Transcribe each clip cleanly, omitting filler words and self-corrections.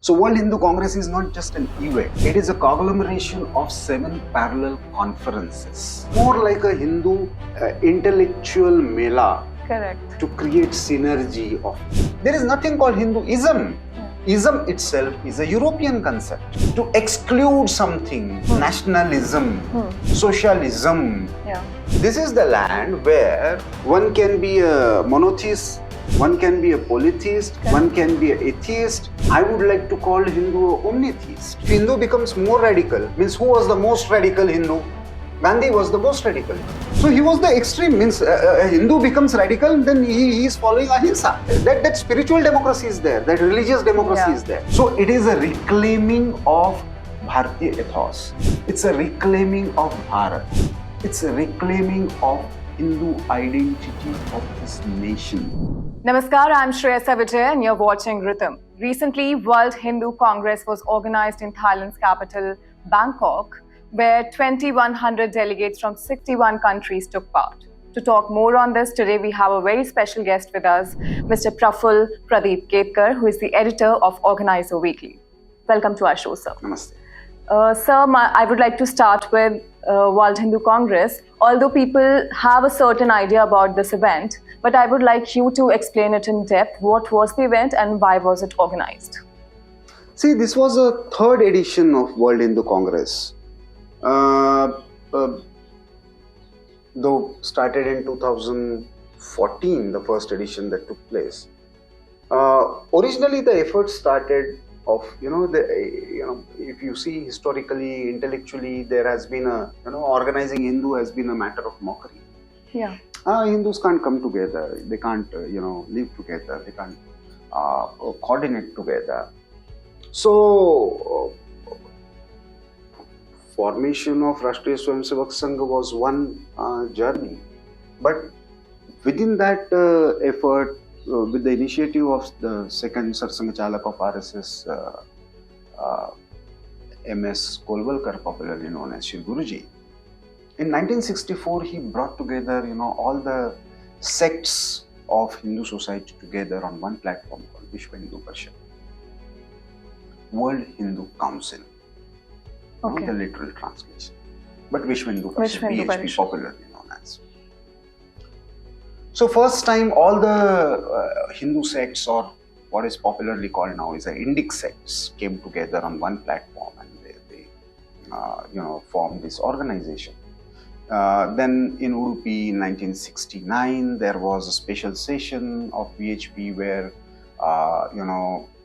So World Hindu Congress is not just an event, it is a conglomeration of 7 parallel conferences. More like a Hindu intellectual Mela. Correct. To create synergy of. There is nothing called Hinduism. Ism itself is a European concept. To exclude something, nationalism, socialism. Yeah. This is the land where one can be a monotheist, one can be a polytheist, one can be an atheist. I would like to call Hindu a omnitheist. If Hindu becomes more radical, means who was the most radical Hindu? Gandhi was the most radical. So he was the extreme, means a Hindu becomes radical, then he is following ahimsa. That spiritual democracy is there, that religious democracy is there. So it is a reclaiming of Bharatiya ethos. It's a reclaiming of Bharat. It's a reclaiming of Hindu identity of this nation. Namaskar, I'm Shri and you're watching Ritam. Recently, World Hindu Congress was organized in Thailand's capital, Bangkok, where 2,100 delegates from 61 countries took part. To talk more on this, today we have a very special guest with us, Mr. Prafulla Ketkar, who is the editor of Organiser Weekly. Welcome to our show, sir. Namaste. Sir, I would like to start with World Hindu Congress. Although people have a certain idea about this event, but I would like you to explain it in depth. What was the event and why was it organized? See, this was a third edition of World Hindu Congress. Though started in 2014, the first edition that took place. Originally, the effort started of if you see historically, intellectually, there has been a organizing Hindu has been a matter of mockery. Yeah. Hindus can't come together. They can't live together. They can't coordinate together. So. Formation of Rashtriya Swayamsevak Sangh was one journey, but within that effort, with the initiative of the second Sarsangachalak of RSS, MS Kolvalkar, popularly known as Shri Guruji, in 1964 he brought together all the sects of Hindu society together on one platform called Vishwa Hindu Parishad, World Hindu Council. Okay. The literal translation, but Vishwa Hindu Parishad, VHP, popularly known as. So first time all the Hindu sects, or what is popularly called now is the Indic sects, came together on one platform and they formed this organization. Then in Udupi in 1969 there was a special session of VHP where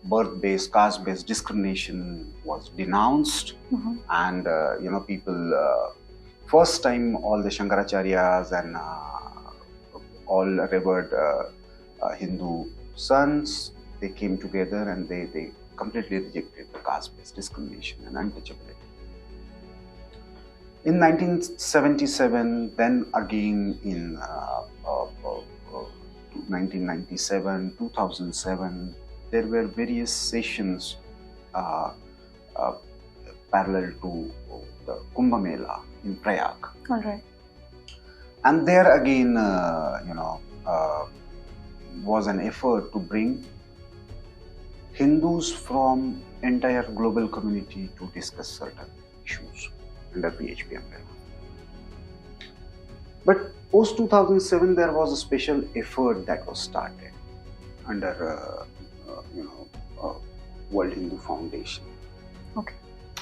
birth-based, caste-based discrimination was denounced, and people. First time, all the Shankaracharyas and all revered Hindu sons, they came together and they completely rejected the caste-based discrimination and untouchability. In 1977, then again in 1997, 2007. There were various sessions parallel to the Kumbh Mela in Prayag. All right. And there again, was an effort to bring Hindus from entire global community to discuss certain issues under VHP umbrella. But post 2007, there was a special effort that was started under World Hindu Foundation. Okay.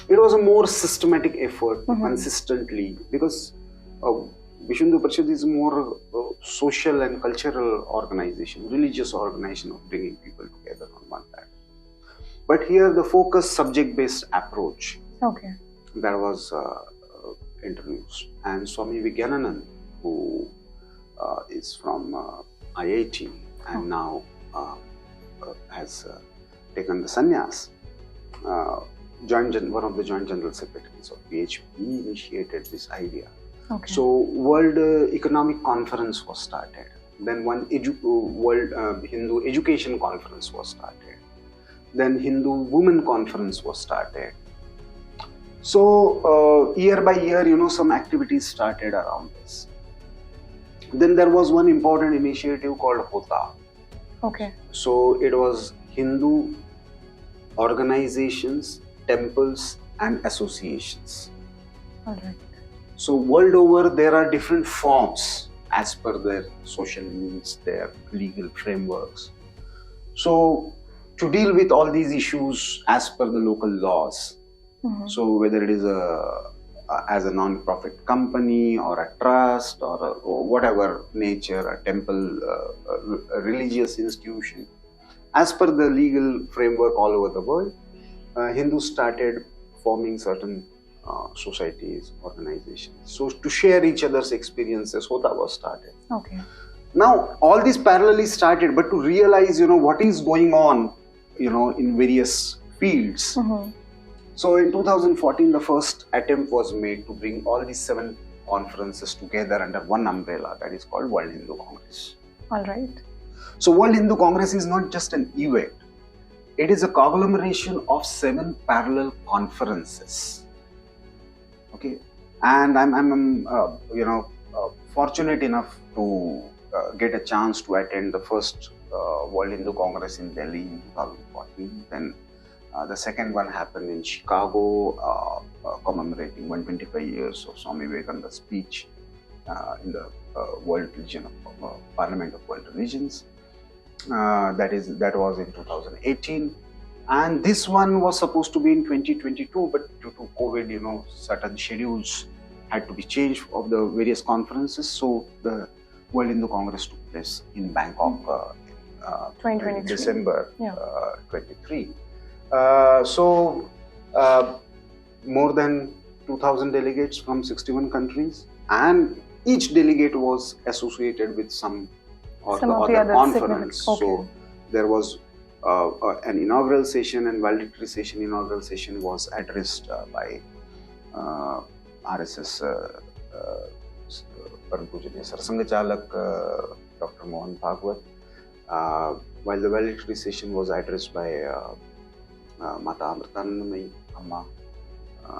It was a more systematic effort, consistently, because Vishwa Hindu Parishad is more social and cultural organization, religious organization of bringing people together on one platform. But here the focus subject-based approach that was introduced, and Swami Vijnanand, who is from IIT and now has taken the sannyas, one of the joint general secretaries of VHP, initiated this idea. Okay. So World Economic Conference was started. Then one World Hindu Education Conference was started. Then Hindu Women Conference was started. So year by year, some activities started around this. Then there was one important initiative called Hota. Okay. So it was Hindu organizations, temples, and associations. All right. So world over, there are different forms as per their social needs, their legal frameworks. So to deal with all these issues as per the local laws, so whether it is as a non-profit company or a trust or whatever nature, a temple, a religious institution, as per the legal framework all over the world, Hindus started forming certain societies, organizations. So to share each other's experiences, Hota was started. Okay. Now, all these parallelly started, but to realize, what is going on, in various fields. So in 2014, the first attempt was made to bring all these 7 conferences together under one umbrella, that is called World Hindu Congress. All right. So World Hindu Congress is not just an event. It is a conglomeration of 7 parallel conferences. Okay. And I'm fortunate enough to get a chance to attend the first World Hindu Congress in Delhi in 2014. Then the second one happened in Chicago, commemorating 125 years of Swami Vivekananda's speech in the Parliament of World Religions. That was in 2018. And this one was supposed to be in 2022, but due to COVID, certain schedules had to be changed of the various conferences. So the World Hindu Congress took place in Bangkok in December 23. So more than 2,000 delegates from 61 countries, and each delegate was associated with some other conference. Okay. So there was an inaugural session, and valedictory session. Inaugural session was addressed by RSS Param Pujaniya Sarsanga Chalak Dr. Mohan Bhagwat, while the valedictory session was addressed by Mata Amritanandamayi Amma.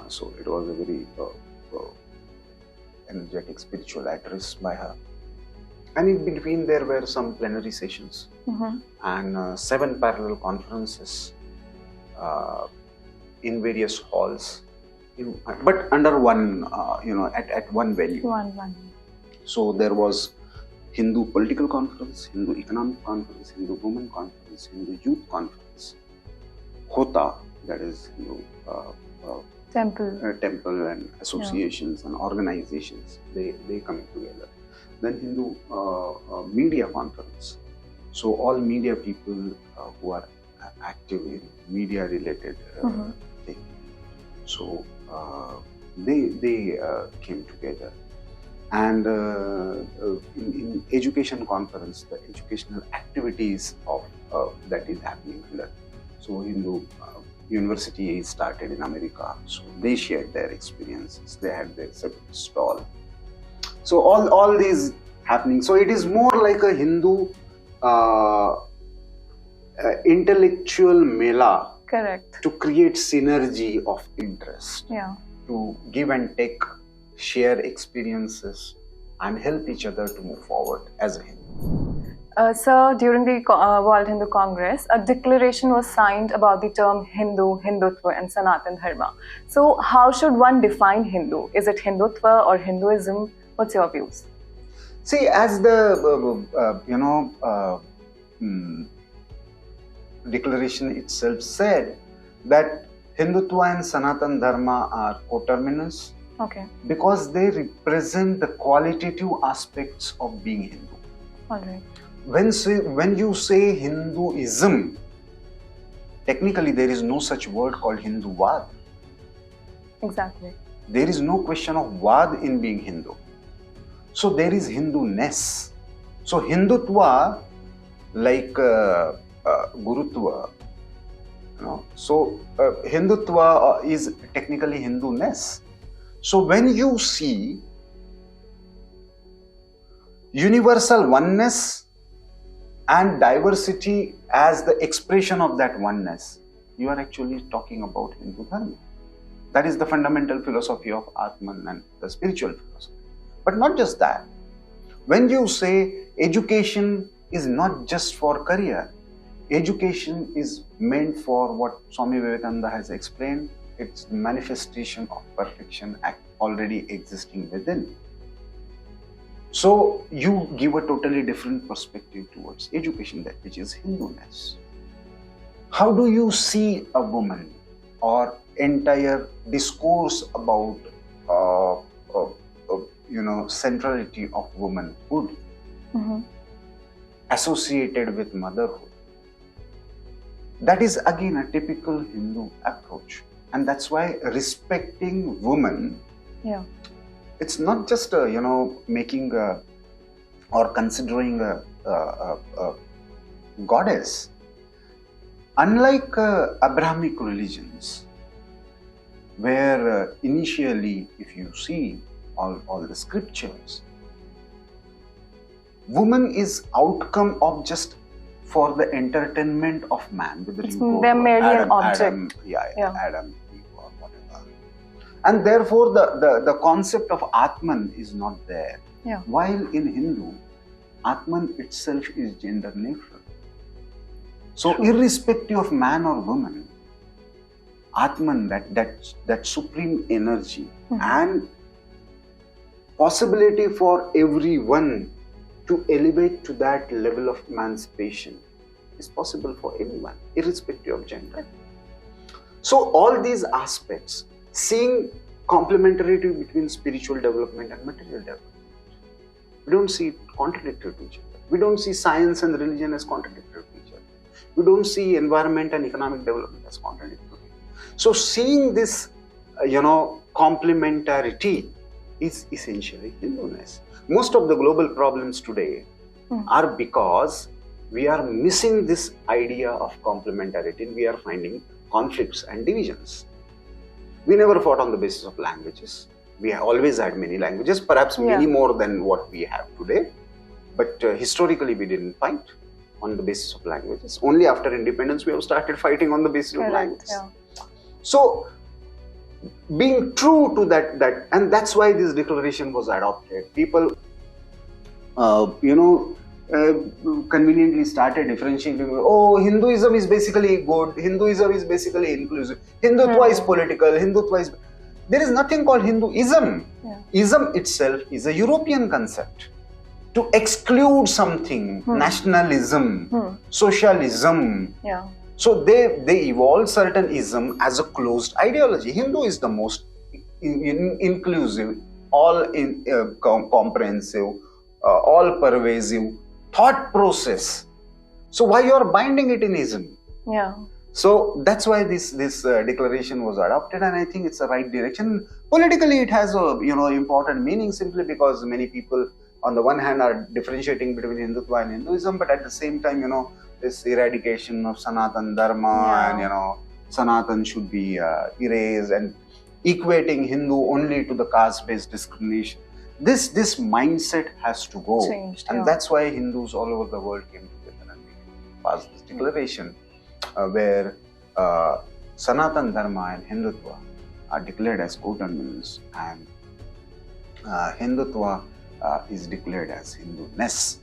So it was a very energetic spiritual address by her. And in between there were some plenary sessions and 7 parallel conferences in various halls, but under one, at one venue. One. So there was Hindu Political Conference, Hindu Economic Conference, Hindu Women Conference, Hindu Youth Conference, Hota, that is Hindu temple and associations and organizations, they come together. Then Hindu Media Conference. So all media people who are active in media related thing. So they came together. And in education conference, the educational activities of that is happening under. So Hindu university is started in America. So they shared their experiences. They had their separate stall. So all these happening. So it is more like a Hindu intellectual Mela. Correct. To create synergy of interest. Yeah. To give and take, share experiences, and help each other to move forward as a Hindu. Sir, during the World Hindu Congress, a declaration was signed about the term Hindu, Hindutva, and Sanatan Dharma. So, how should one define Hindu? Is it Hindutva or Hinduism? What's your views? See, as the declaration itself said, that Hindutva and Sanatan Dharma are coterminous. Okay. Because they represent the qualitative aspects of being Hindu. All right. When you say Hinduism, technically there is no such word called Hinduvad. Exactly. There is no question of Vad in being Hindu. So there is Hindu-ness. So Hindutva, like Gurutva, so Hindutva is technically Hindu-ness. So when you see universal oneness and diversity as the expression of that oneness, you are actually talking about Hindu Dharma. That is the fundamental philosophy of Atman and the spiritual philosophy. But not just that. When you say education is not just for career, Education is meant for what Swami Vivekananda has explained. It's the manifestation of perfection already existing within. So you give a totally different perspective towards education, that which is Hinduness. How do you see a woman or entire discourse about centrality of womanhood associated with motherhood? That is again a typical Hindu approach, and that's why respecting women, it's not just making or considering a goddess. Unlike Abrahamic religions, where initially, if you see all the scriptures, woman is outcome of just for the entertainment of man. They're merely an object. Adam, Eve, or whatever. And therefore, the concept of Atman is not there. While in Hindu, Atman itself is gender neutral. So, irrespective of man or woman, Atman, that supreme energy and possibility for everyone to elevate to that level of emancipation is possible for anyone, irrespective of gender. So all these aspects, seeing complementarity between spiritual development and material development, we don't see it contradictory to each other. We don't see science and religion as contradictory to each other. We don't see environment and economic development as contradictory. So seeing this, complementarity is essentially Hinduness. Most of the global problems today are because we are missing this idea of complementarity and we are finding conflicts and divisions. We never fought on the basis of languages. We have always had many languages, perhaps many more than what we have today. But historically, we didn't fight on the basis of languages. Only after independence, we have started fighting on the basis of languages. So, being true to that, and that's why this declaration was adopted. People, conveniently started differentiating. Oh, Hinduism is basically good. Hinduism is basically inclusive. Hindutva is political. Hindutva is. There is nothing called Hinduism. Ism itself is a European concept. To exclude something, nationalism, socialism. So they evolved certain ism as a closed ideology. Hindu is the most inclusive, all comprehensive, all pervasive thought process. So why you are binding it in ism? So that's why this declaration was adopted, and I think it's the right direction. Politically, it has a important meaning simply because many people, on the one hand, are differentiating between Hindutva and Hinduism, but at the same time, this eradication of Sanatan Dharma and Sanatan should be erased, and equating Hindu only to the caste-based discrimination. This mindset has to go, and that's why Hindus all over the world came together and passed this declaration, where Sanatan Dharma and Hindutva are declared as coterminous, and Hindutva is declared as Hinduness,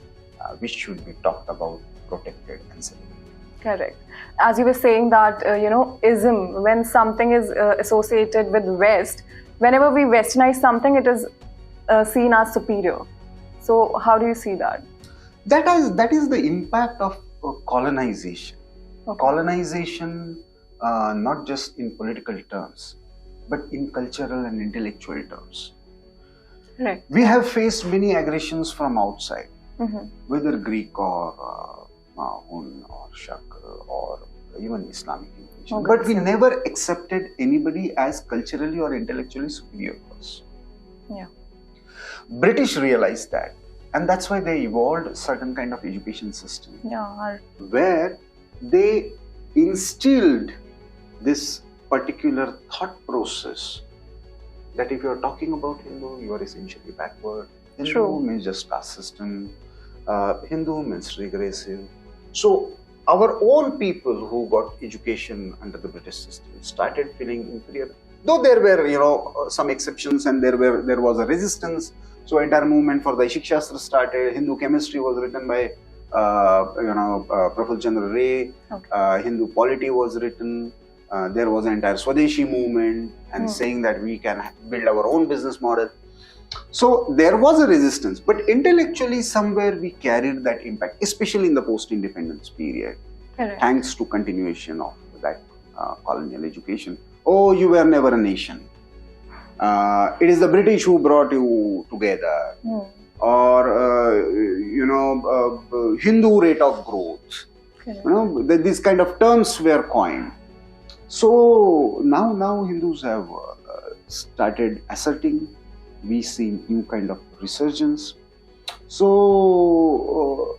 which should be talked about, protected and celebrated. Correct. As you were saying that, ism, when something is associated with West, whenever we westernize something, it is seen as superior. So how do you see that? That is the impact of colonization. Colonization, not just in political terms, but in cultural and intellectual terms. Right. We have faced many aggressions from outside, whether Greek or Hun or Shak or even Islamic invasion. But we never accepted anybody as culturally or intellectually superior to us. British realized that, and that's why they evolved a certain kind of education system where they instilled this particular thought process that if you are talking about Hindu, you are essentially backward. Hindu means just caste system. Hindu means regressive. So our own people who got education under the British system started feeling inferior. Though there were, some exceptions, and there was a resistance. So entire movement for the Ishik Shastra started. Hindu chemistry was written by Prafulla Ray, Okay. Hindu polity was written. There was an entire Swadeshi movement and saying that we can build our own business model. So there was a resistance, but intellectually somewhere we carried that impact, especially in the post-independence period, Correct. thanks to continuation of that colonial education. Oh, you were never a nation. It is the British who brought you together. Or Hindu rate of growth. Correct. These kind of terms were coined. So now Hindus have started asserting. We see new kind of resurgence. So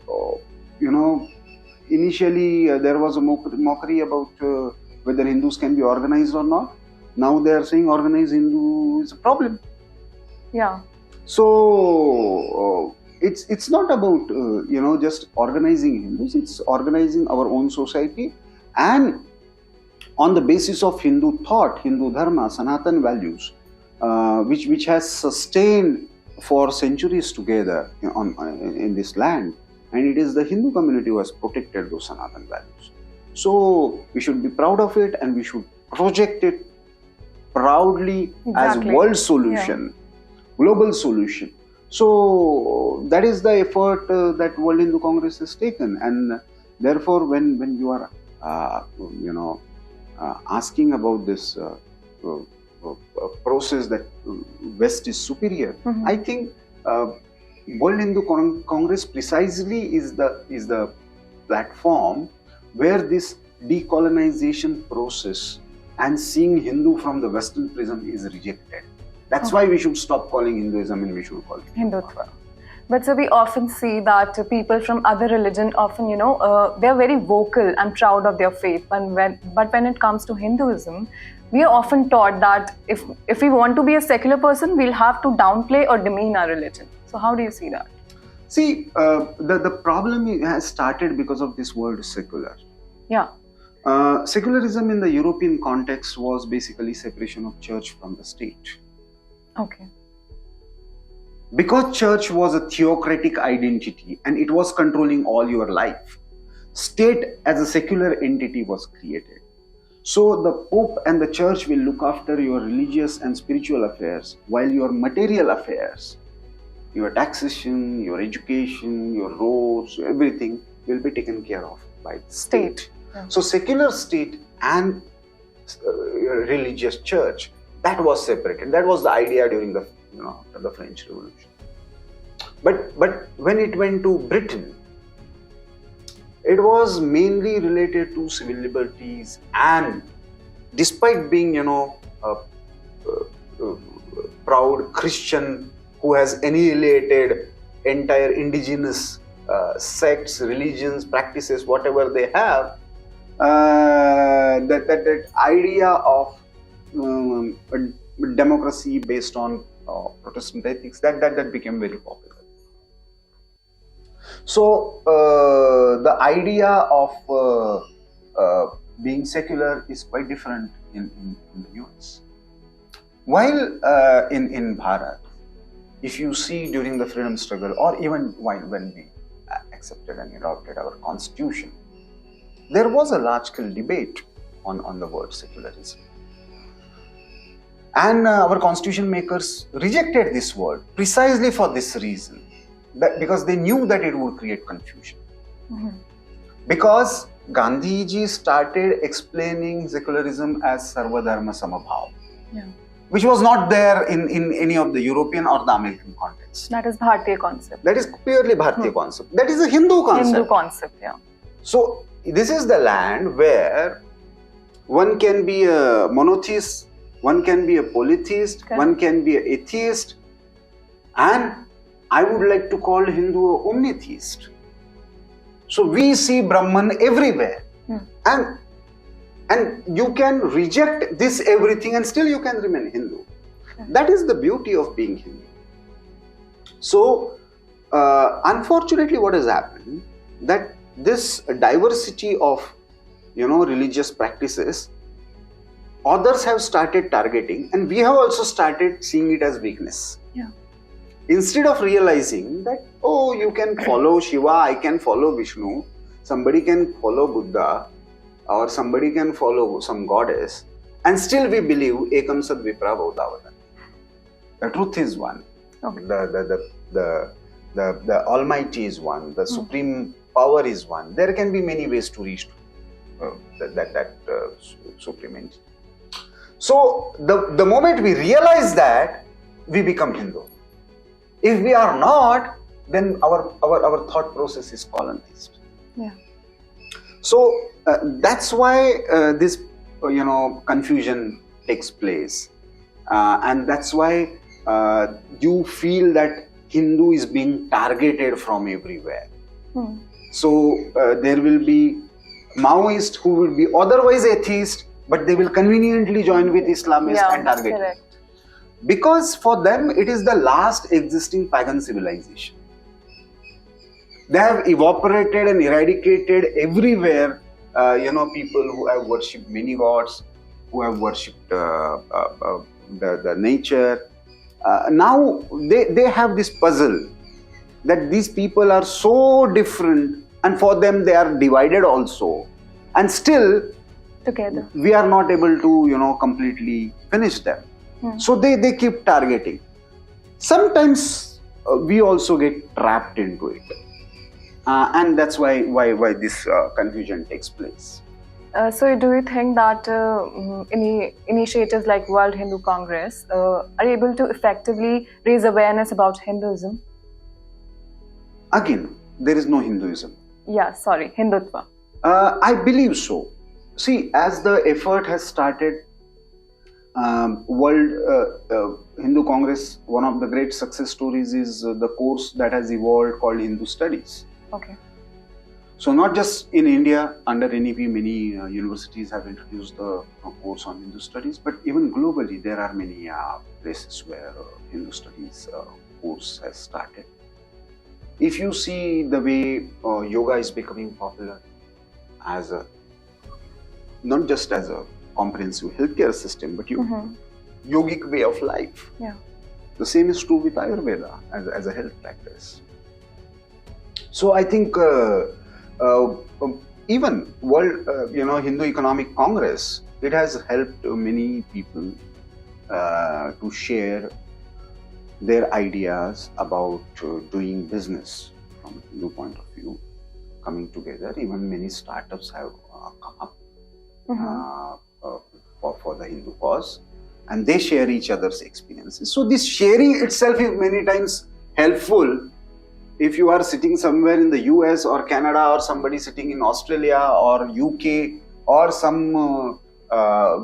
initially there was a mockery about whether Hindus can be organized or not. Now they are saying organized Hindu is a problem. Yeah. So it's not about just organizing Hindus. It's organizing our own society, and on the basis of Hindu thought, Hindu dharma, Sanatan values, which has sustained for centuries together in this land, and it is the Hindu community who has protected those Sanatan values. So we should be proud of it, and we should project it proudly as world solution. Global solution. So that is the effort that World Hindu Congress has taken, and therefore, when you are asking about this process that West is superior, I think World Hindu Congress precisely is the platform where this decolonization process and seeing Hindu from the Western prism is rejected. That's why we should stop calling Hinduism and we should call it Hindutva. But so we often see that people from other religion often, they're very vocal and proud of their faith. But when it comes to Hinduism, we are often taught that if we want to be a secular person, we'll have to downplay or demean our religion. So how do you see that? See, the problem has started because of this word secular. Yeah. Secularism in the European context was basically separation of church from the state. Okay. Because church was a theocratic identity and it was controlling all your life, state as a secular entity was created. So the Pope and the church will look after your religious and spiritual affairs, while your material affairs, your taxation, your education, your roads, everything will be taken care of by the state. Yeah. So secular state and religious church, that was separated. That was the idea during the after the French Revolution. But when it went to Britain, it was mainly related to civil liberties, and despite being a proud Christian who has annihilated entire indigenous sects, religions, practices, whatever they have, that idea of democracy based on Protestant ethics, that became very popular. So the idea of being secular is quite different in the US. While in Bharat, if you see during the freedom struggle, or even when we accepted and adopted our constitution, there was a large-scale debate on the word secularism. And our constitution makers rejected this word precisely for this reason, because they knew that it would create confusion. Mm-hmm. Because Gandhiji started explaining secularism as Sarva Dharma Samabhav, which was not there in any of the European or the American context. That is Bharatiya concept. That is purely Bharatiya concept. That is a Hindu concept. Hindu concept, yeah. So this is the land where one can be a monotheist, one can be a polytheist, one can be an atheist, and I would like to call Hindu a omnitheist. So we see Brahman everywhere, and you can reject this everything and still you can remain Hindu. That is the beauty of being Hindu. So unfortunately, what has happened, that this diversity of religious practices, others have started targeting, and we have also started seeing it as weakness. Instead of realizing that, oh, you can follow Shiva, I can follow Vishnu, somebody can follow Buddha, or somebody can follow some goddess, and still we believe Ekam Sad Vipra Vaudavadan. The truth is one. Okay. The Almighty is one. The Supreme Power is one. There can be many ways to reach that Supreme Entity. So the moment we realize that, we become Hindu. If we are not, then our thought process is colonized. Yeah. So that's why this confusion takes place, and that's why you feel that Hindu is being targeted from everywhere. So there will be Maoists who will be otherwise atheist, but they will conveniently join with Islamists and target. Correct. Because for them it is the last existing pagan civilization. They have evaporated and eradicated everywhere, people who have worshipped many gods, who have worshipped the nature. Now they have this puzzle that these people are so different, and for them they are divided also, and still Together. we are not able to completely finish them. So they keep targeting. Sometimes we also get trapped into it, and that's why this confusion takes place. So do you think that initiatives like World Hindu Congress are able to effectively raise awareness about Hinduism? Again, there is no Hinduism. Yeah, sorry, Hindutva. I believe so. See, as the effort has started, World Hindu Congress, one of the great success stories is the course that has evolved called Hindu Studies. Okay. So not just in India, under NEP, many universities have introduced the course on Hindu Studies, but even globally, there are many places where Hindu Studies course has started. If you see the way yoga is becoming popular as not just as a comprehensive healthcare system, but yogic way of life. Yeah. The same is true with Ayurveda as a health practice. So I think even World Hindu Economic Congress, it has helped many people to share their ideas about doing business from a Hindu point of view, coming together. Even many startups have come up for the Hindu cause, and they share each other's experiences. So this sharing itself is many times helpful. If you are sitting somewhere in the US or Canada, or somebody sitting in Australia or UK or some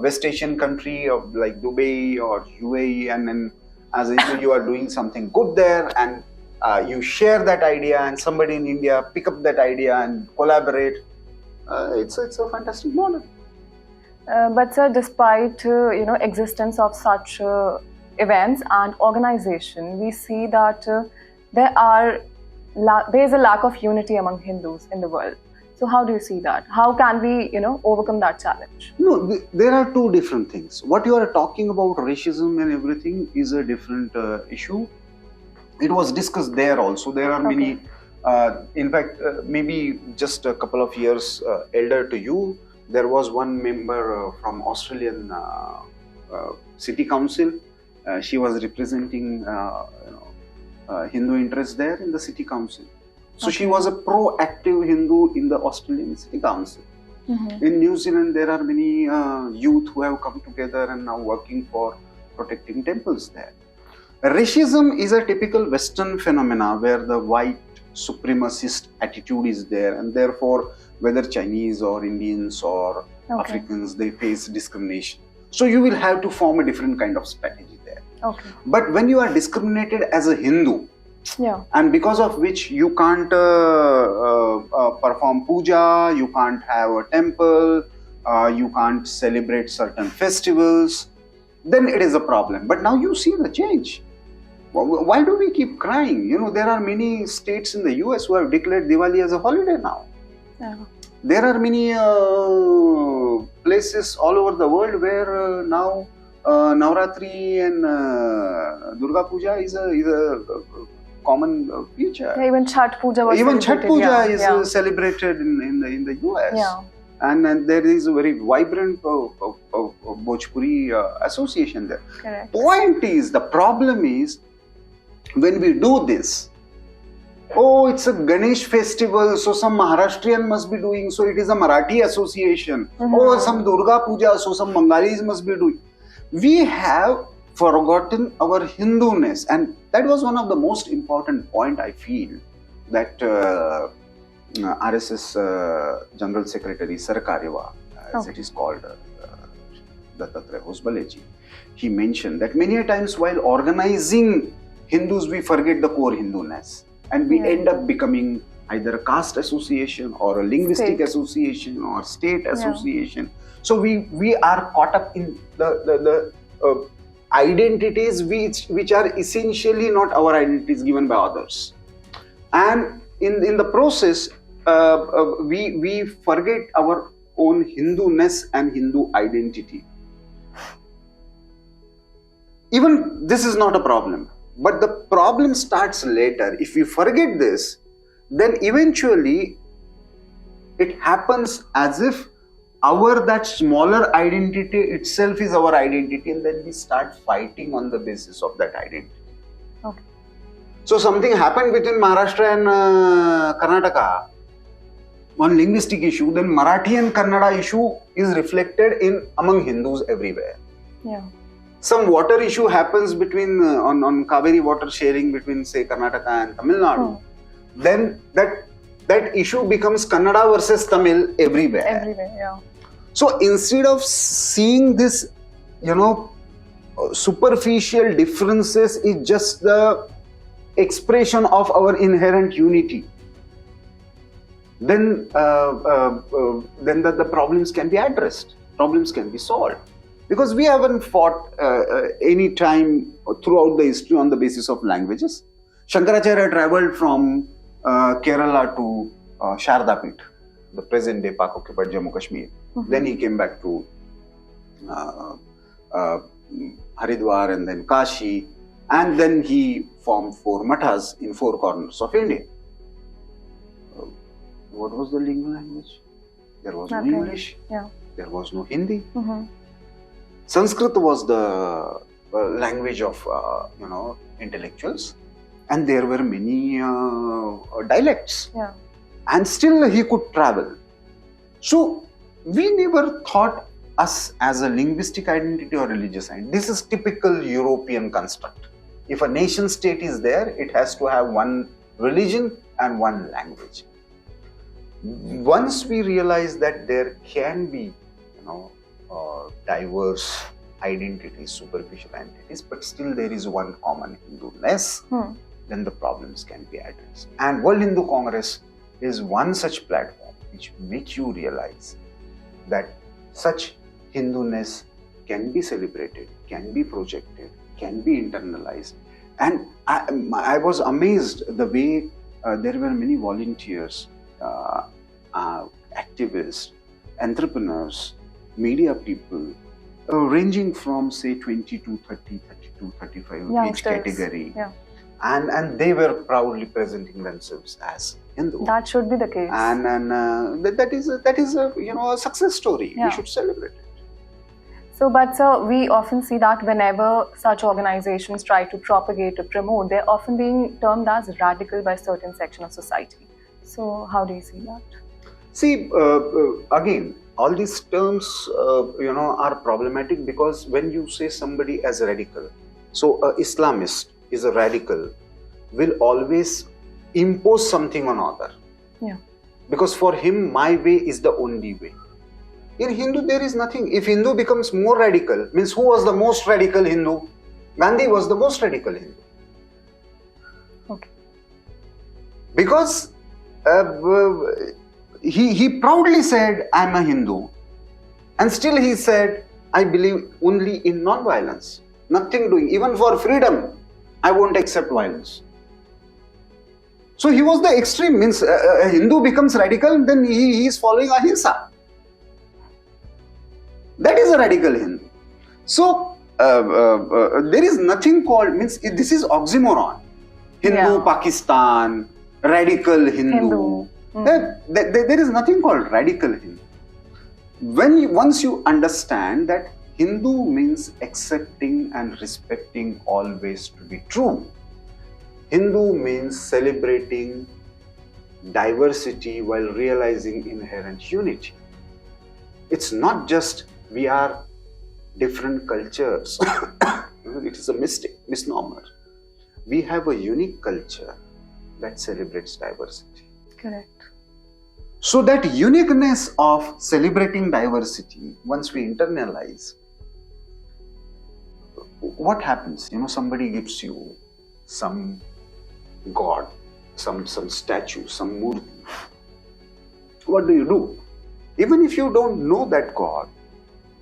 West Asian country of like Dubai or UAE, and then as you are doing something good there, and you share that idea, and somebody in India pick up that idea and collaborate, it's a fantastic model. But sir, despite existence of such events and organization, we see that there is a lack of unity among Hindus in the world. So how do you see that? How can we overcome that challenge? No, there are two different things. What you are talking about, racism and everything, is a different issue. It was discussed there also. There are many, in fact, maybe just a couple of years elder to you, there was one member from Australian City Council. She was representing Hindu interests there in the City Council. So she was a proactive Hindu in the Australian City Council. In New Zealand, there are many youth who have come together and now working for protecting temples there. Racism is a typical Western phenomena where the white supremacist attitude is there, and therefore whether Chinese or Indians or Africans, they face discrimination. So you will have to form a different kind of strategy there. But when you are discriminated as a Hindu, and because of which you can't perform puja, you can't have a temple, you can't celebrate certain festivals, then it is a problem. But now you see the change. Why do we keep crying? There are many states in the US who have declared Diwali as a holiday now. There are many places all over the world where now Navratri and Durga Puja is a common feature. Yeah, even Chhat Puja was Even Chhat celebrated, Puja yeah. is celebrated in the US. Yeah. And there is a very vibrant Bhojpuri association there. Correct. Point is, the problem is, when we do this, oh, it's a Ganesh festival, so some Maharashtrian must be doing, so it is a Marathi association. Oh, some Durga Puja, so some Bengalis must be doing. We have forgotten our Hinduness, and that was one of the most important point I feel that RSS General Secretary Sarkaryeva, as it is called, Dattatreya Hosbaleji, he mentioned that many a times while organizing Hindus, we forget the core Hinduness, and we end up becoming either a caste association or a linguistic association or state association. So we are caught up in the identities which are essentially not our identities given by others, and in the process we forget our own Hinduness and Hindu identity. Even this is not a problem, but the problem starts later. If we forget this, then eventually it happens as if that smaller identity itself is our identity, and then we start fighting on the basis of that identity. Okay. So something happened between Maharashtra and Karnataka on linguistic issue, then Marathi and Kannada issue is reflected among Hindus everywhere. Yeah. Some water issue happens between on Kaveri water sharing between, say, Karnataka and Tamil Nadu. Then that issue becomes Kannada versus Tamil everywhere. Everywhere, yeah. So instead of seeing this, superficial differences is just the expression of our inherent unity, then the problems can be addressed, problems can be solved. Because we haven't fought any time throughout the history on the basis of languages. Shankaracharya traveled from Kerala to Shardapit, the present day Pak-occupied Jammu Kashmir. Then he came back to Haridwar and then Kashi, and then he formed 4 mathas in 4 corners of India. What was the lingua language? There was no English. Yeah. There was no Hindi. Sanskrit was the language of intellectuals, and there were many dialects. Yeah. And still he could travel. So we never thought us as a linguistic identity or religious identity. This is typical European construct. If a nation state is there, it has to have one religion and one language. Once we realize that there can be diverse identities, superficial identities, but still there is one common Hinduness, then the problems can be addressed. And World Hindu Congress is one such platform which makes you realize that such Hinduness can be celebrated, can be projected, can be internalized. And I was amazed the way there were many volunteers, activists, entrepreneurs, media people, ranging from say 20 to 30, 32, 35 age category. Yeah. And they were proudly presenting themselves as Hindu. That should be the case. And that is a success story. Yeah. We should celebrate it. So, but sir, we often see that whenever such organizations try to propagate or promote, they're often being termed as radical by a certain section of society. So, how do you see that? See, again, all these terms, are problematic because when you say somebody as radical, so an Islamist is a radical, will always impose something on other. Yeah. Because for him, my way is the only way. In Hindu, there is nothing. If Hindu becomes more radical, means who was the most radical Hindu? Gandhi was the most radical Hindu. Okay. Because he proudly said, I'm a Hindu. And still he said, I believe only in non-violence. Nothing doing. Even for freedom, I won't accept violence. So he was the extreme. Means a Hindu becomes radical, then he is following ahimsa. That is a radical Hindu. So there is nothing called, means this is oxymoron. Hindu Yeah. Pakistan, radical Hindu. There is nothing called radical Hindu. Once you understand that Hindu means accepting and respecting always to be true. Hindu means celebrating diversity while realizing inherent unity. It's not just we are different cultures. It is a misnomer. We have a unique culture that celebrates diversity. Correct. So that uniqueness of celebrating diversity, once we internalize, what happens? Somebody gives you some god, some statue, some murti. What do? Even if you don't know that god,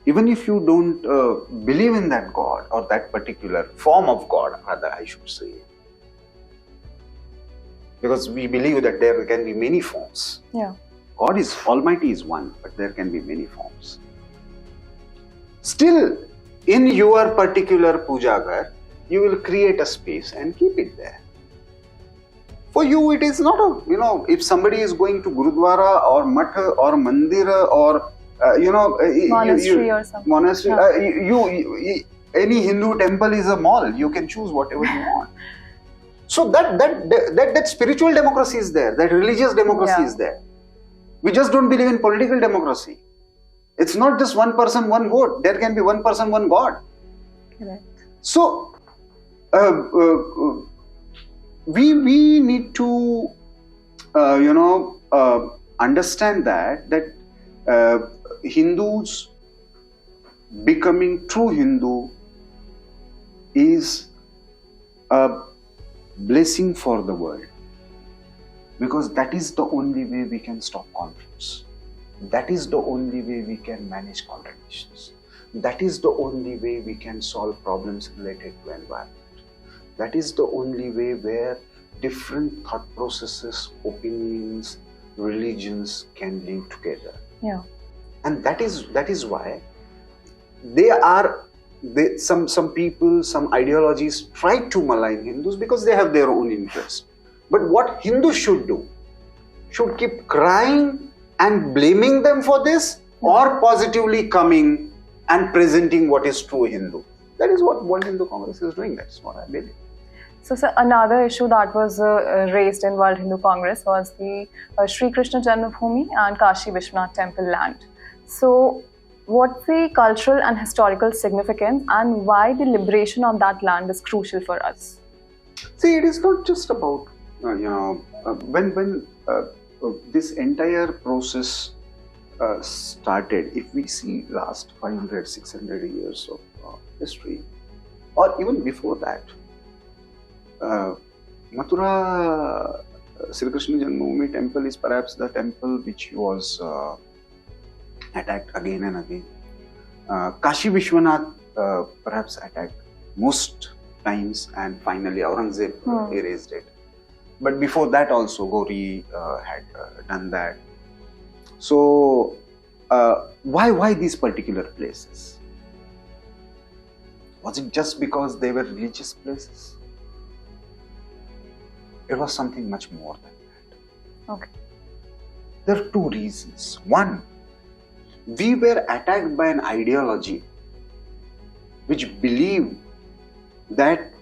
even if you don't believe in that god or that particular form of god, rather I should say, because we believe that there can be many forms. Yeah. God is Almighty is one, but there can be many forms. Still, in your particular puja ghar, you will create a space and keep it there. For you, it is not a, if somebody is going to Gurudwara or Matha or Mandir or, Monastery or something. Monastery, any Hindu temple is a mall. You can choose whatever you want. So that spiritual democracy is there, that religious democracy is there. We just don't believe in political democracy. It's not just one person, one vote. There can be one person, one God. Correct. So, we need to, understand that Hindus becoming true Hindu is a blessing for the world. Because that is the only way we can stop conflicts. That is the only way we can manage contradictions. That is the only way we can solve problems related to environment. That is the only way where different thought processes, opinions, religions can live together. Yeah. And that is why some people, some ideologies try to malign Hindus because they have their own interest. But what Hindus should do, should keep crying and blaming them for this, or positively coming and presenting what is true Hindu. That is what World Hindu Congress is doing. That's what I believe. So, sir, another issue that was raised in World Hindu Congress was the Shri Krishna Janmabhoomi and Kashi Vishwanath temple land. So, what's the cultural and historical significance, and why the liberation of that land is crucial for us? See, it is not just about when this entire process started. If we see last 500, 600 years of history, or even before that, Mathura Sri Krishna Janmabhoomi temple is perhaps the temple which was attacked again and again. Kashi Vishwanath perhaps attacked most times, and finally Aurangzeb erased it. But before that also Gauri had done that. So why these particular places? Was it just because they were religious places? It was something much more than that. Okay. There are two reasons. One, we were attacked by an ideology which believed that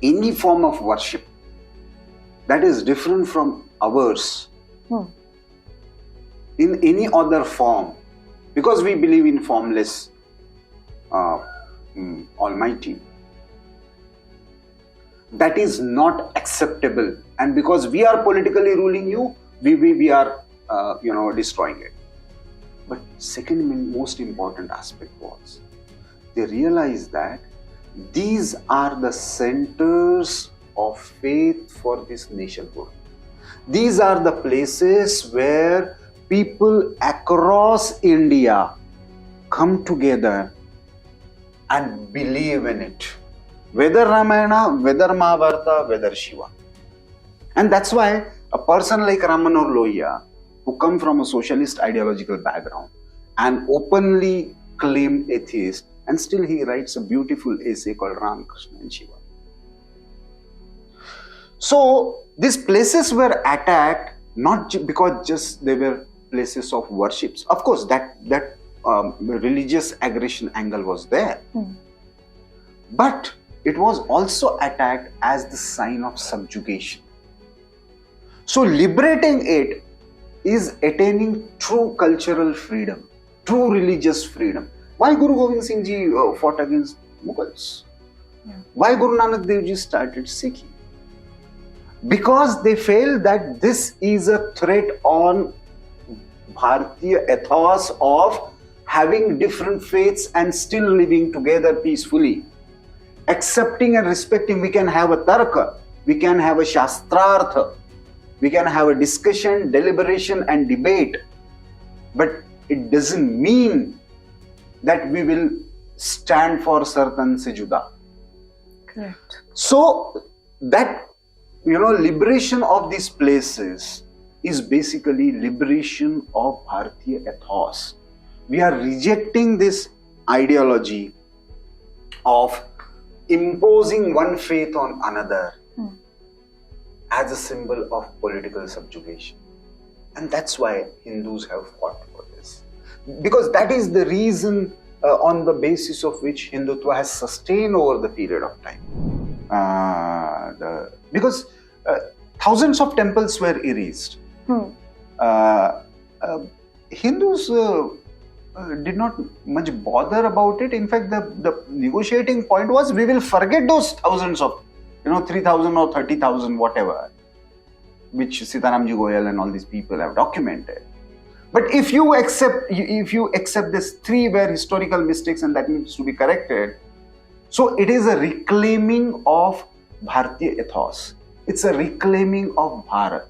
any form of worship that is different from ours in any other form, because we believe in formless Almighty, that is not acceptable, and because we are politically ruling you, we are destroying it. But second most important aspect was they realized that these are the centers of faith for this nationhood. These are the places where people across India come together and believe in it. Whether Ramayana, whether Mahabharata, whether Shiva. And that's why a person like Ramanor Lohia, who come from a socialist ideological background and openly claimed atheist, And still he writes a beautiful essay called Ram, Krishna and Shiva. So these places were attacked not because just they were places of worships. Of course, that religious aggression angle was there. But it was also attacked as the sign of subjugation. So liberating it is attaining true cultural freedom, true religious freedom. Why Guru Gobind Singh Ji fought against Mughals? Why Guru Nanak Dev Ji started Sikhi? Because they felt that this is a threat on Bharatiya ethos of having different faiths and still living together peacefully. Accepting and respecting, we can have a tarka, we can have a shastrartha, we can have a discussion, deliberation and debate, but it doesn't mean that we will stand for certain se juda. Correct. So that, liberation of these places is basically liberation of Bharatiya ethos. We are rejecting this ideology of imposing one faith on another as a symbol of political subjugation. And that's why Hindus have fought for this. Because that is the reason on the basis of which Hindutva has sustained over the period of time. Because thousands of temples were erased. Hindus did not much bother about it. In fact, the negotiating point was, we will forget those thousands of, 3,000 or 30,000, whatever, which Sitaramji Goyal and all these people have documented. But if you accept this, 3 were historical mistakes and that needs to be corrected. So it is a reclaiming of Bharatiya ethos. It's a reclaiming of Bharat.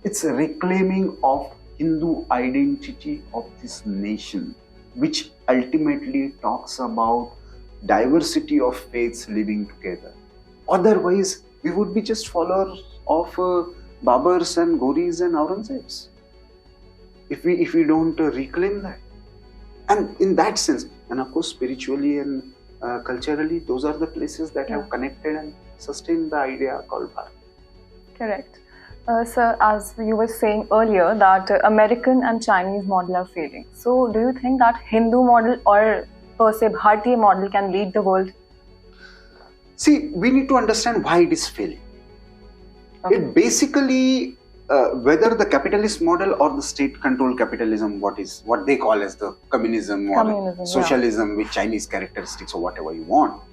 It's a reclaiming of Hindu identity of this nation, which ultimately talks about diversity of faiths living together. Otherwise, we would be just followers of Babars and Ghoris and Aurangzebs if we don't reclaim that. And in that sense, and of course spiritually and culturally, those are the places that have connected and sustained the idea called Bharat. Correct. Sir, as you were saying earlier, that American and Chinese model are failing. So do you think that Hindu model or per se Bharatiya model can lead the world? See, we need to understand why it is failing. Okay. It basically, whether the capitalist model or the state-controlled capitalism, what they call as the communism or socialism with Chinese characteristics or whatever you want,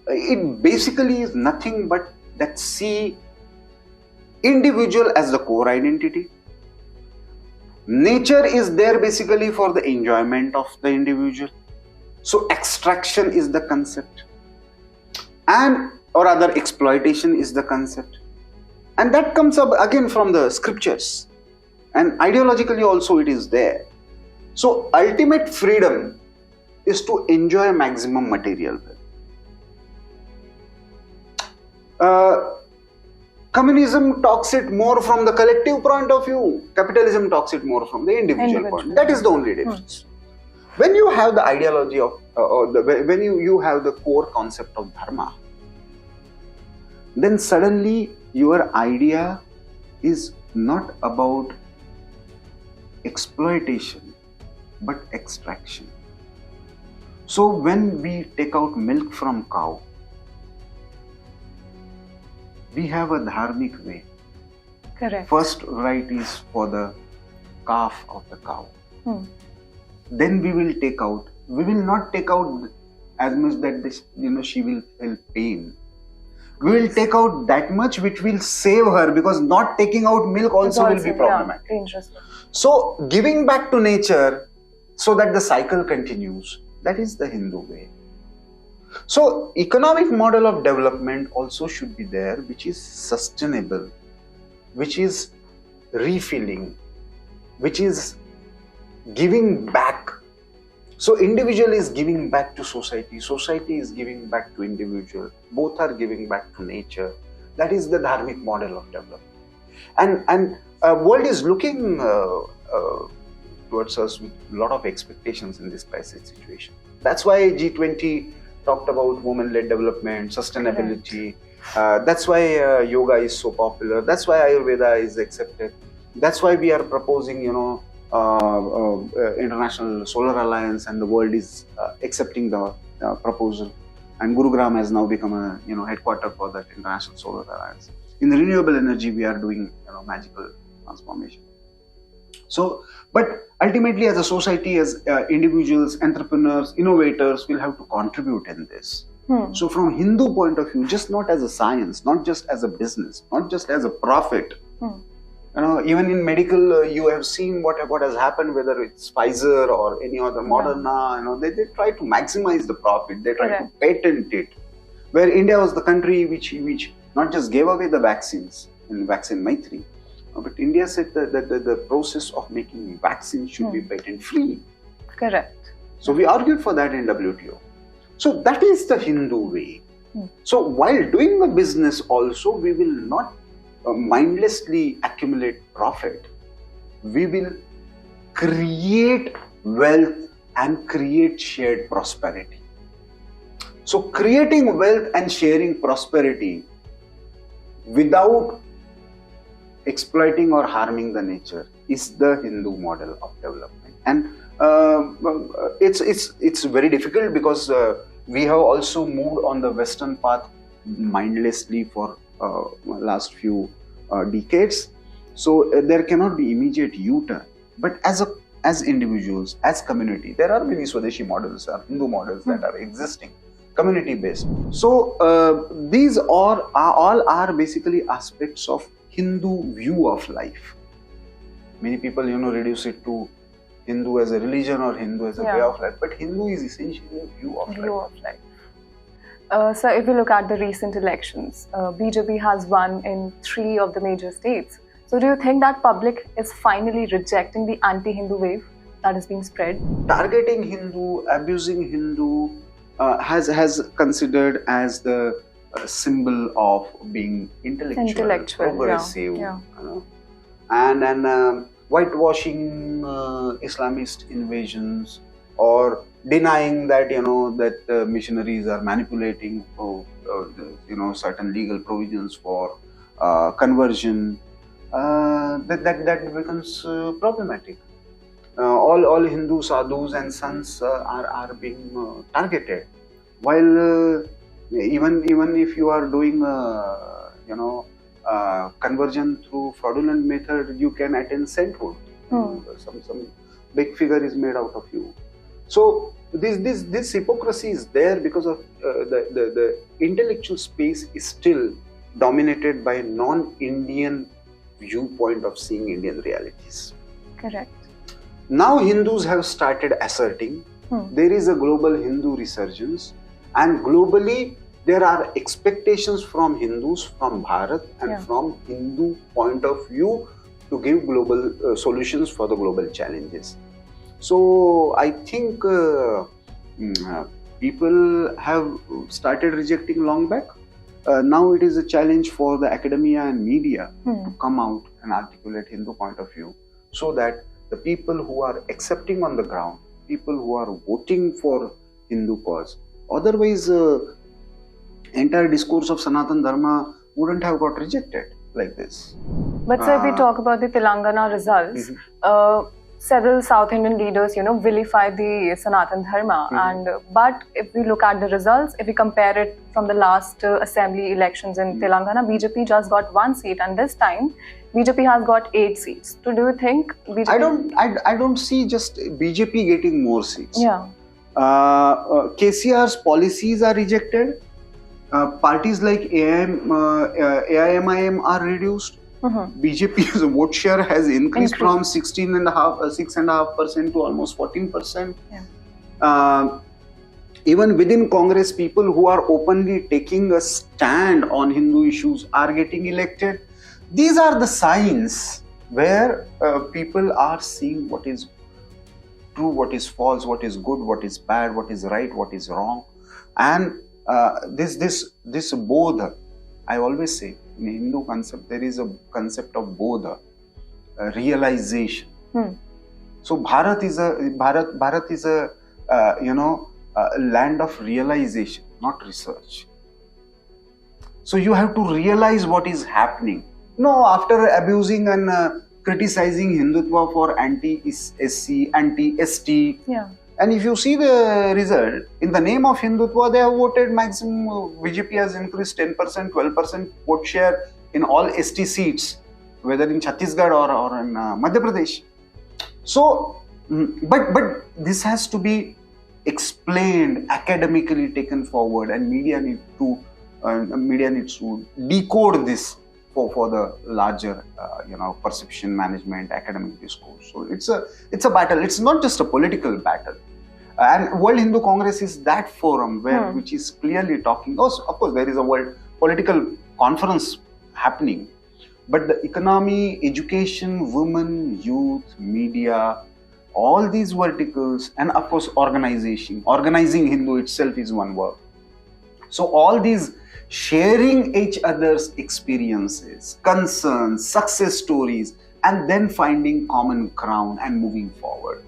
it basically is nothing but that see individual as the core identity. Nature is there basically for the enjoyment of the individual. So extraction is the concept. And or rather exploitation is the concept. And that comes up again from the scriptures. And ideologically also it is there. So ultimate freedom is to enjoy maximum material wealth. Communism talks it more from the collective point of view. Capitalism talks it more from the individual point. That is the only difference. When you have the ideology of, when you have the core concept of dharma, then suddenly your idea is not about exploitation, but extraction. So when we take out milk from cow, we have a dharmic way. Correct. First right is for the calf of the cow. Then we will not take out as much that this, she will feel pain. We will take out that much which will save her, because not taking out milk also will be problematic. Interesting. So giving back to nature so that the cycle continues, that is the Hindu way. So economic model of development also should be there, which is sustainable, which is refilling, which is giving back. So individual is giving back to society, society is giving back to individual, both are giving back to nature. That is the dharmic model of development. And world is looking towards us with a lot of expectations in this crisis situation. That's why G20 talked about women-led development, sustainability. That's why yoga is so popular. That's why Ayurveda is accepted. That's why we are proposing, International Solar Alliance, and the world is accepting the proposal. And Gurugram has now become a headquarter for that International Solar Alliance. In the renewable energy, we are doing magical transformation. So, but ultimately, as a society, as individuals, entrepreneurs, innovators, will have to contribute in this. So, from Hindu point of view, just not as a science, not just as a business, not just as a profit. Even in medical, you have seen what has happened, whether it's Pfizer or any other Moderna. They try to maximize the profit. They try to patent it. Where India was the country which not just gave away the vaccines in Vaccine Maitri, but India said that the process of making vaccines should be patent free. Correct. So we argued for that in WTO. So that is the Hindu way. So while doing the business also, we will not mindlessly accumulate profit. We will create wealth and create shared prosperity. So creating wealth and sharing prosperity without exploiting or harming the nature is the Hindu model of development. And it's very difficult because we have also moved on the Western path mindlessly for last few decades. So there cannot be immediate U-turn. But as individuals, as community, there are many Swadeshi models or Hindu models that are existing, community-based. So these all are basically aspects of Hindu view of life. Many people, reduce it to Hindu as a religion or Hindu as a way of life, but Hindu is essentially a view of life. So if you look at the recent elections, BJP has won in 3 of the major states. So do you think that public is finally rejecting the anti-Hindu wave that is being spread? Targeting Hindu, abusing Hindu has considered as the symbol of being intellectual progressive, and whitewashing Islamist invasions, or denying that that missionaries are manipulating certain legal provisions for conversion. That becomes problematic. All Hindu sadhus and sons are being targeted, while even if you are doing conversion through fraudulent method, you can attain sainthood. Some big figure is made out of you. So this hypocrisy is there because of the intellectual space is still dominated by non-Indian viewpoint of seeing Indian realities. Correct. Now Hindus have started asserting there is a global Hindu resurgence, and globally there are expectations from Hindus, from Bharat and from Hindu point of view to give global solutions for the global challenges. So I think people have started rejecting long back. Now it is a challenge for the academia and media to come out and articulate Hindu point of view, so that the people who are accepting on the ground, people who are voting for Hindu cause, otherwise entire discourse of Sanatan Dharma wouldn't have got rejected like this. But sir, if we talk about the Telangana results, several South Indian leaders, vilify the Sanatan Dharma. But if we look at the results, if we compare it from the last assembly elections in Telangana, BJP just got 1 seat, and this time BJP has got 8 seats. So do you think BJP... I don't see just BJP getting more seats. Yeah. KCR's policies are rejected. Parties like AIMIM are reduced. BJP's vote share has increased from 6.5% to almost 14%. Even within Congress, people who are openly taking a stand on Hindu issues are getting elected. These are the signs where people are seeing what is true, what is false, what is good, what is bad, what is right, what is wrong. And this bodha, I always say, in Hindu concept, there is a concept of bodha, realization. So Bharat is a a land of realization, not research. So you have to realize what is happening. No, after abusing and criticizing Hindutva for anti-SC, anti-ST, Yeah. and if you see the result, in the name of Hindutva, they have voted maximum. BJP has increased 10%, 12% vote share in all ST seats, whether in Chhattisgarh or in Madhya Pradesh. So, but this has to be explained, academically taken forward, and media needs to decode this for the larger perception management, academic discourse. So it's a battle. It's not just a political battle. And World Hindu Congress is that forum which is clearly talking. Of course, there is a world political conference happening, but the economy, education, women, youth, media, all these verticals, and of course organizing Hindu itself is one work. So all these sharing each other's experiences, concerns, success stories, and then finding common ground and moving forward.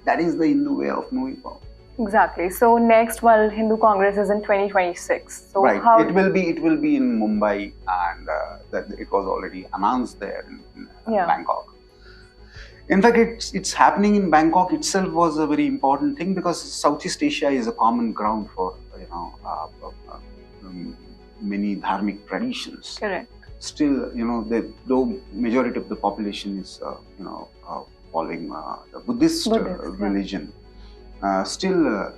That is the Hindu way of moving forward. Exactly. So next World Hindu Congress is in 2026. So right. It will be in Mumbai, and that it was already announced there in Bangkok. In fact, it's happening in Bangkok itself was a very important thing, because Southeast Asia is a common ground for many dharmic traditions. Correct. Still, though majority of the population is following the Buddhist religion, still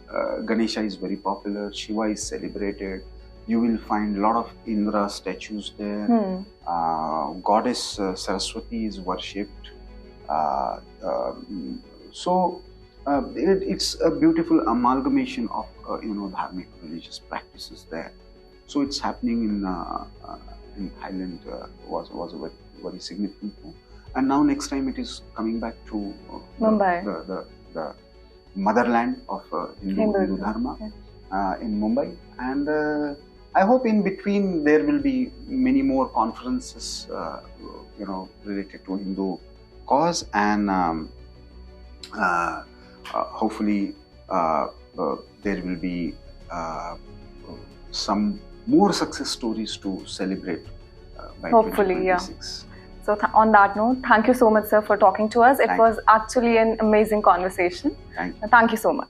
Ganesha is very popular. Shiva is celebrated. You will find a lot of Indra statues there. Goddess Saraswati is worshipped. So it's a beautiful amalgamation of dharmic religious practices there. So it's happening in Thailand was a very, very significant move. And now next time it is coming back to Mumbai, the motherland of Hindu Dharma in Mumbai. And I hope in between there will be many more conferences related to Hindu cause, and hopefully there will be some more success stories to celebrate by hopefully, 2026. So on that note, thank you so much, sir, for talking to us. It was actually an amazing conversation. Thank you. Thank you so much.